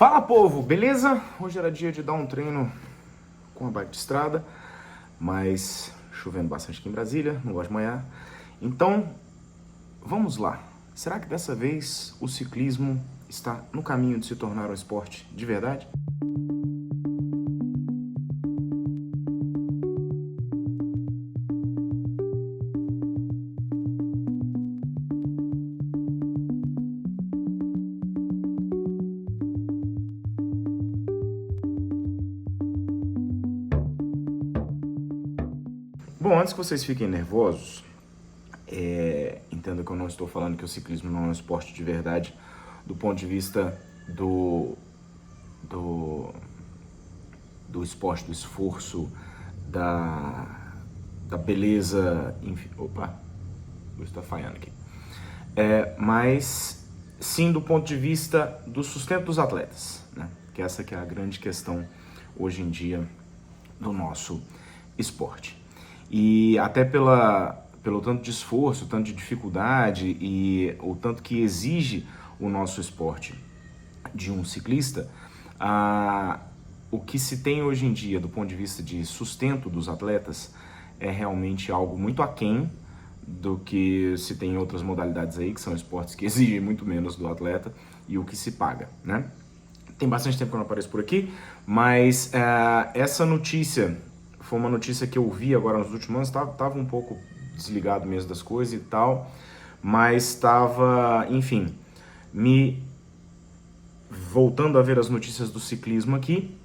Fala, povo, beleza? Hoje era dia de dar um treino com a bike de estrada, mas chovendo bastante aqui em Brasília, não gosto de manhã. Então, vamos lá. Será que dessa vez o ciclismo está no caminho de se tornar um esporte de verdade? Bom, antes que vocês fiquem nervosos, entenda que eu não estou falando que o ciclismo não é um esporte de verdade do ponto de vista do esporte, do esforço, da beleza, enfim. Opa, está falhando aqui. Mas sim do ponto de vista do sustento dos atletas, né? Que essa que é a grande questão hoje em dia do nosso esporte. E até pelo tanto de esforço, o tanto de dificuldade e o tanto que exige o nosso esporte de um ciclista, o que se tem hoje em dia do ponto de vista de sustento dos atletas é realmente algo muito aquém do que se tem em outras modalidades aí, que são esportes que exigem muito menos do atleta e o que se paga, né? Tem bastante tempo que eu não apareço por aqui, mas essa notícia foi uma notícia que eu vi agora nos últimos anos, estava um pouco desligado mesmo das coisas e tal, mas estava, enfim, me voltando a ver as notícias do ciclismo aqui,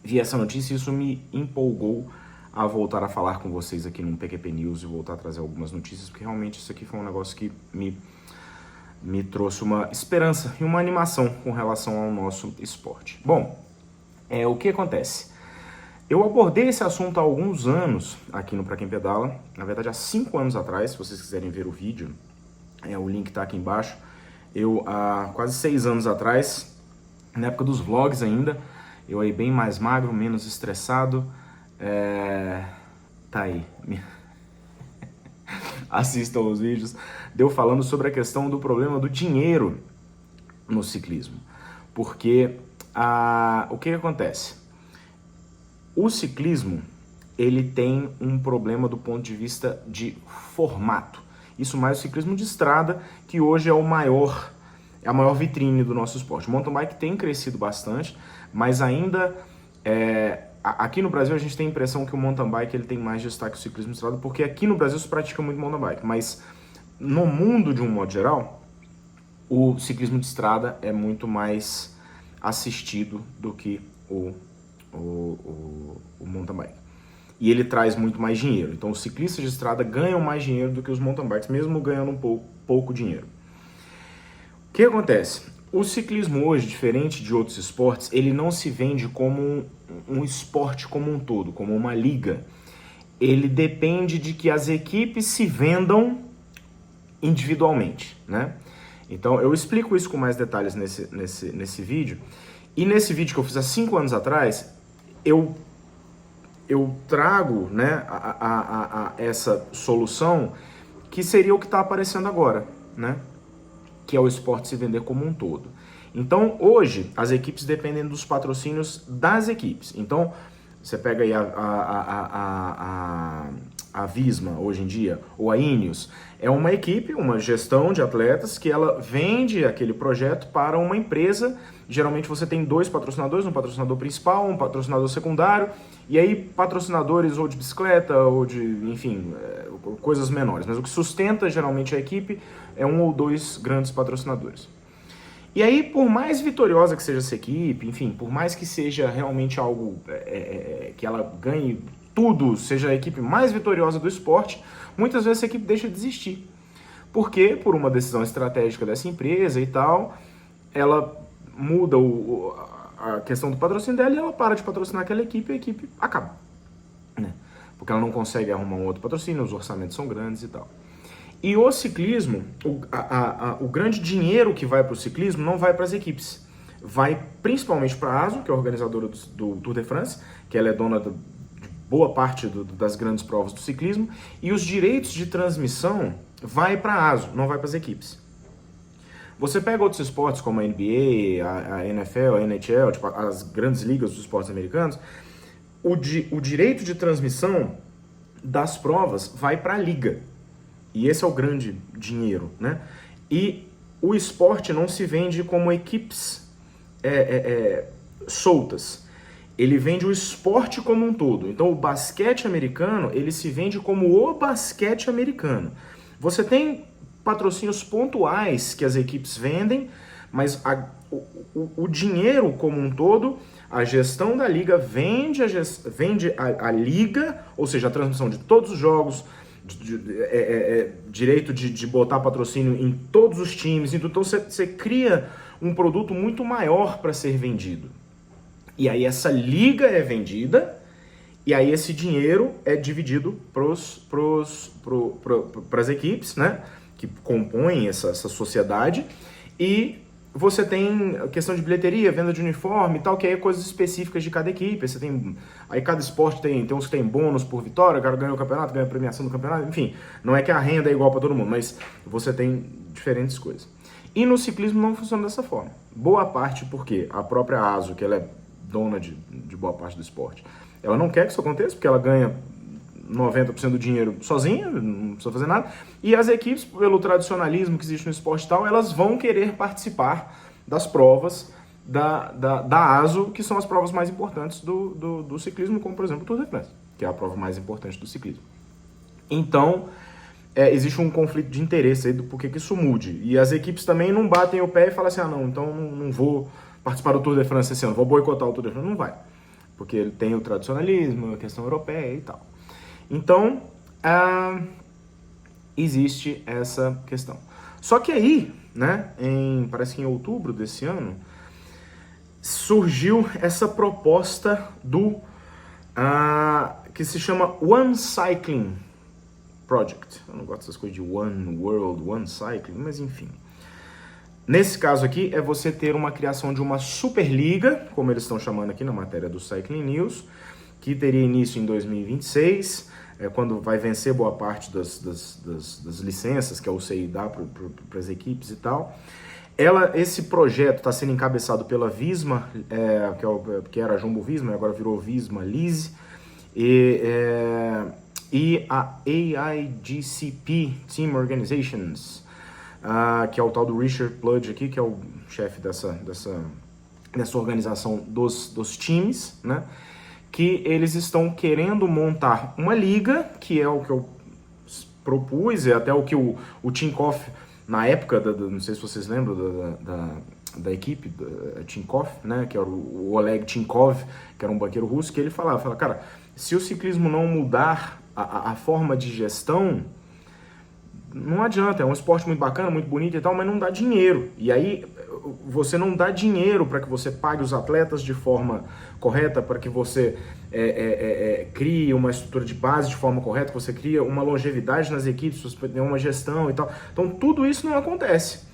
vi essa notícia e isso me empolgou a voltar a falar com vocês aqui no PQP News e voltar a trazer algumas notícias, porque realmente isso aqui foi um negócio que me trouxe uma esperança e uma animação com relação ao nosso esporte. Bom, o que acontece? Eu abordei esse assunto há alguns anos aqui no Pra Quem Pedala, na verdade há 5 anos atrás, se vocês quiserem ver o vídeo, o link está aqui embaixo. Eu, há quase 6 anos atrás, na época dos vlogs ainda, eu aí bem mais magro, menos estressado, tá aí, assistam os vídeos, deu falando sobre a questão do problema do dinheiro no ciclismo, porque o que acontece? O ciclismo, ele tem um problema do ponto de vista de formato. Isso mais o ciclismo de estrada, que hoje é a maior vitrine do nosso esporte. O mountain bike tem crescido bastante, mas ainda aqui no Brasil a gente tem a impressão que o mountain bike ele tem mais destaque que o ciclismo de estrada, porque aqui no Brasil se pratica muito mountain bike, mas no mundo de um modo geral, o ciclismo de estrada é muito mais assistido do que o mountain bike. E ele traz muito mais dinheiro. Então os ciclistas de estrada ganham mais dinheiro do que os mountain bikes, mesmo ganhando pouco dinheiro. O que acontece? O ciclismo hoje, diferente de outros esportes, ele não se vende como um esporte como um todo, como uma liga. Ele depende de que as equipes se vendam individualmente, né? Então eu explico isso com mais detalhes nesse vídeo. E nesse vídeo que eu fiz há 5 anos atrás, eu trago, né, essa solução que seria o que está aparecendo agora, né, que é o esporte se vender como um todo. Então, hoje, as equipes dependem dos patrocínios das equipes. Então, você pega aí a Visma, hoje em dia, ou a Ineos, é uma equipe, uma gestão de atletas que ela vende aquele projeto para uma empresa. Geralmente você tem 2 patrocinadores, um patrocinador principal, um patrocinador secundário, e aí patrocinadores ou de bicicleta, ou de, enfim, coisas menores. Mas o que sustenta geralmente a equipe é 1 ou 2 grandes patrocinadores. E aí, por mais vitoriosa que seja essa equipe, enfim, por mais que seja realmente algo que ela ganhe tudo, seja a equipe mais vitoriosa do esporte, muitas vezes a equipe deixa de existir. Porque, por uma decisão estratégica dessa empresa e tal, ela muda a questão do patrocínio dela e ela para de patrocinar aquela equipe e a equipe acaba, né? Porque ela não consegue arrumar um outro patrocínio, os orçamentos são grandes e tal. E o ciclismo, o grande dinheiro que vai para o ciclismo não vai para as equipes. Vai principalmente para a ASO, que é a organizadora do Tour de France, que ela é dona de boa parte das grandes provas do ciclismo, e os direitos de transmissão vai para a ASO, não vai para as equipes. Você pega outros esportes como a NBA, a NFL, a NHL, tipo, as grandes ligas dos esportes americanos, o direito de transmissão das provas vai para a liga. E esse é o grande dinheiro, né? E o esporte não se vende como equipes soltas. Ele vende o esporte como um todo. Então o basquete americano, ele se vende como o basquete americano. Você tem patrocínios pontuais que as equipes vendem, mas o dinheiro como um todo, a gestão da liga vende a liga, ou seja, a transmissão de todos os jogos, direito de botar patrocínio em todos os times. Então você cria um produto muito maior para ser vendido. E aí essa liga é vendida, e aí esse dinheiro é dividido para as equipes, né, que compõem essa sociedade, e você tem a questão de bilheteria, venda de uniforme e tal, que aí é coisas específicas de cada equipe. Você tem, aí cada esporte tem uns que tem bônus por vitória, o cara ganha o campeonato, ganha a premiação do campeonato, enfim, não é que a renda é igual para todo mundo, mas você tem diferentes coisas. E no ciclismo não funciona dessa forma. Boa parte porque a própria ASO, que ela é dona de boa parte do esporte, ela não quer que isso aconteça, porque ela ganha 90% do dinheiro sozinha, não precisa fazer nada, e as equipes, pelo tradicionalismo que existe no esporte e tal, elas vão querer participar das provas da ASO, que são as provas mais importantes do ciclismo, como por exemplo o Tour de France, que é a prova mais importante do ciclismo. Então, existe um conflito de interesse aí do porquê que isso mude, e as equipes também não batem o pé e falam assim, não, então não vou participar do Tour de France esse ano, vou boicotar o Tour de France, não vai, porque ele tem o tradicionalismo, a questão europeia e tal. Então, existe essa questão. Só que aí, né, parece que em outubro desse ano, surgiu essa proposta que se chama One Cycling Project. Eu não gosto dessas coisas de One World, One Cycling, mas enfim. Nesse caso aqui, é você ter uma criação de uma Superliga, como eles estão chamando aqui na matéria do Cycling News, que teria início em 2026, quando vai vencer boa parte das licenças que a UCI dá para as equipes e tal. Esse projeto está sendo encabeçado pela Visma, que era a Jumbo Visma, agora virou Visma Lease, e a AIGCP Team Organizations, que é o tal do Richard Pludge aqui, que é o chefe dessa organização dos times, né? Que eles estão querendo montar uma liga, que é o que eu propus, é até o que o Tinkoff, na época, não sei se vocês lembram da equipe, Tinkoff, né, que era o Oleg Tinkov, que era um banqueiro russo, que ele falava, cara, se o ciclismo não mudar a forma de gestão, não adianta, é um esporte muito bacana, muito bonito e tal, mas não dá dinheiro. E aí você não dá dinheiro para que você pague os atletas de forma correta, para que você crie uma estrutura de base de forma correta, que você cria uma longevidade nas equipes, você tem uma gestão e tal. Então tudo isso não acontece.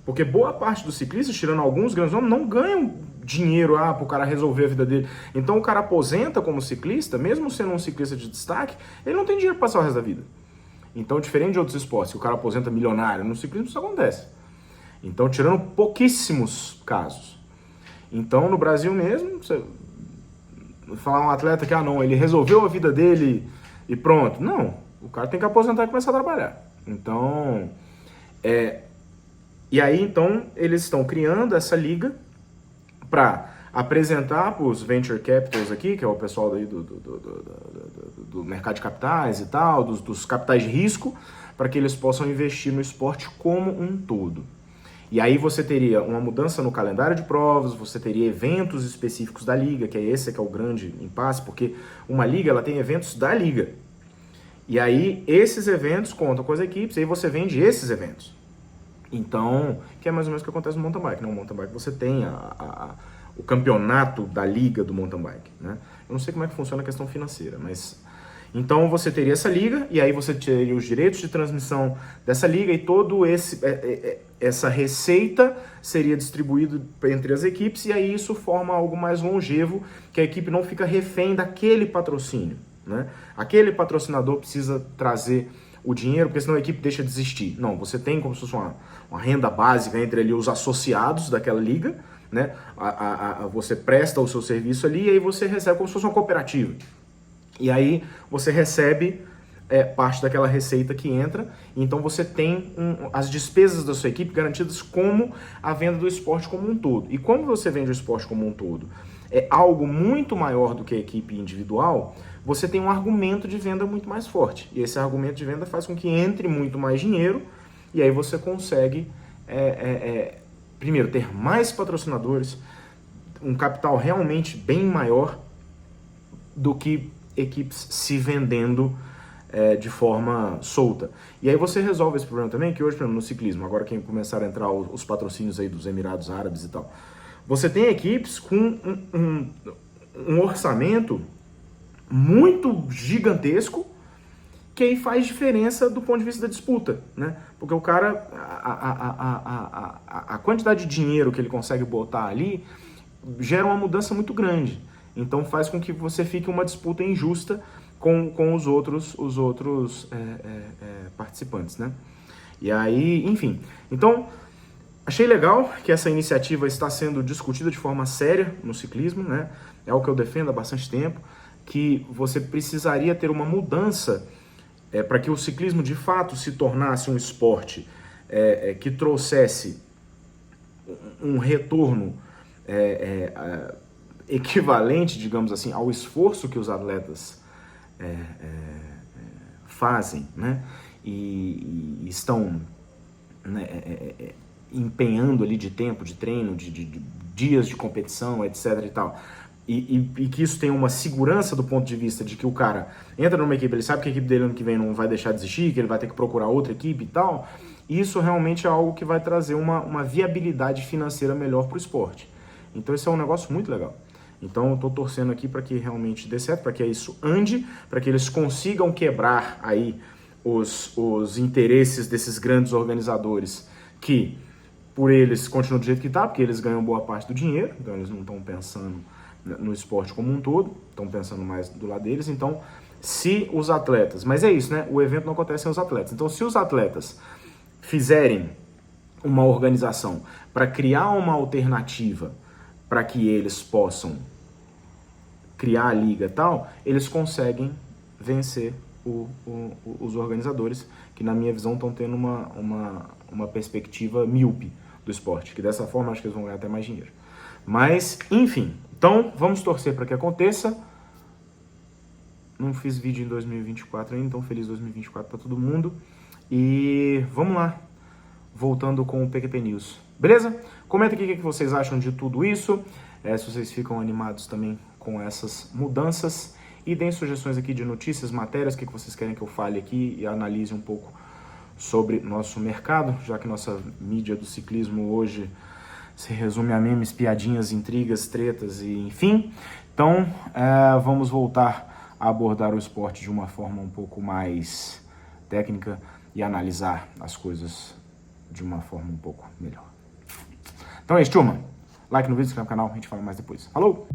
Porque boa parte dos ciclistas, tirando alguns grandes nomes, não ganham dinheiro para o cara resolver a vida dele. Então o cara aposenta como ciclista, mesmo sendo um ciclista de destaque, ele não tem dinheiro para passar o resto da vida. Então, diferente de outros esportes, que o cara aposenta milionário, no ciclismo isso acontece. Então, tirando pouquíssimos casos. Então, no Brasil mesmo, você falar um atleta que, não, ele resolveu a vida dele e pronto. Não, o cara tem que aposentar e começar a trabalhar. Então, e aí, então, eles estão criando essa liga para apresentar para os venture capitals aqui, que é o pessoal daí do mercado de capitais e tal, dos capitais de risco, para que eles possam investir no esporte como um todo. E aí você teria uma mudança no calendário de provas, você teria eventos específicos da liga, que é esse que é o grande impasse, porque uma liga ela tem eventos da liga. E aí esses eventos contam com as equipes, e aí você vende esses eventos. Então, que é mais ou menos o que acontece no mountain bike. No mountain bike você tem o campeonato da liga do mountain bike, né? Eu não sei como é que funciona a questão financeira, mas... Então você teria essa liga, e aí você teria os direitos de transmissão dessa liga, e todo essa receita seria distribuída entre as equipes, e aí isso forma algo mais longevo, que a equipe não fica refém daquele patrocínio, né? Aquele patrocinador precisa trazer o dinheiro, porque senão a equipe deixa de existir. Não, você tem como se fosse uma renda básica entre ali os associados daquela liga, né? Você presta o seu serviço ali e aí você recebe como se fosse uma cooperativa. E aí você recebe parte daquela receita que entra, então você tem as despesas da sua equipe garantidas como a venda do esporte como um todo. E como você vende o esporte como um todo é algo muito maior do que a equipe individual, você tem um argumento de venda muito mais forte. E esse argumento de venda faz com que entre muito mais dinheiro, e aí você consegue, primeiro, ter mais patrocinadores, um capital realmente bem maior do que equipes se vendendo de forma solta. E aí você resolve esse problema também, que hoje, por exemplo, no ciclismo, agora que começaram a entrar os patrocínios aí dos Emirados Árabes e tal, você tem equipes com um orçamento muito gigantesco, que aí faz diferença do ponto de vista da disputa, né? Porque o cara, a quantidade de dinheiro que ele consegue botar ali gera uma mudança muito grande. Então faz com que você fique uma disputa injusta com os outros participantes, né? E aí, enfim. Então, achei legal que essa iniciativa está sendo discutida de forma séria no ciclismo, né? É o que eu defendo há bastante tempo, que você precisaria ter uma mudança para que o ciclismo de fato se tornasse um esporte que trouxesse um retorno equivalente, digamos assim, ao esforço que os atletas fazem, né? E estão, né, empenhando ali de tempo, de treino, de dias de competição, etc e tal. E que isso tenha uma segurança do ponto de vista de que o cara entra numa equipe, ele sabe que a equipe dele ano que vem não vai deixar de existir, que ele vai ter que procurar outra equipe e tal. Isso realmente é algo que vai trazer uma viabilidade financeira melhor para o esporte. Então esse é um negócio muito legal. Então eu estou torcendo aqui para que realmente dê certo, para que isso ande, para que eles consigam quebrar aí os interesses desses grandes organizadores que, por eles, continuam do jeito que está, porque eles ganham boa parte do dinheiro, então eles não estão pensando no esporte como um todo, estão pensando mais do lado deles. Então, se os atletas... Mas é isso, né? O evento não acontece sem os atletas. Então, se os atletas fizerem uma organização para criar uma alternativa para que eles possam criar a liga e tal, eles conseguem vencer os organizadores, que na minha visão estão tendo uma perspectiva míope do esporte, que dessa forma acho que eles vão ganhar até mais dinheiro. Mas, enfim, então vamos torcer para que aconteça. Não fiz vídeo em 2024 ainda, então feliz 2024 para todo mundo. E vamos lá, voltando com o PQP News. Beleza? Comenta aqui o que vocês acham de tudo isso, se vocês ficam animados também com essas mudanças. E deem sugestões aqui de notícias, matérias, o que vocês querem que eu fale aqui e analise um pouco sobre nosso mercado, já que nossa mídia do ciclismo hoje se resume a memes, piadinhas, intrigas, tretas e enfim. Então, vamos voltar a abordar o esporte de uma forma um pouco mais técnica e analisar as coisas de uma forma um pouco melhor. Então é isso, turma. Like no vídeo, se inscreve no canal, a gente fala mais depois. Falou!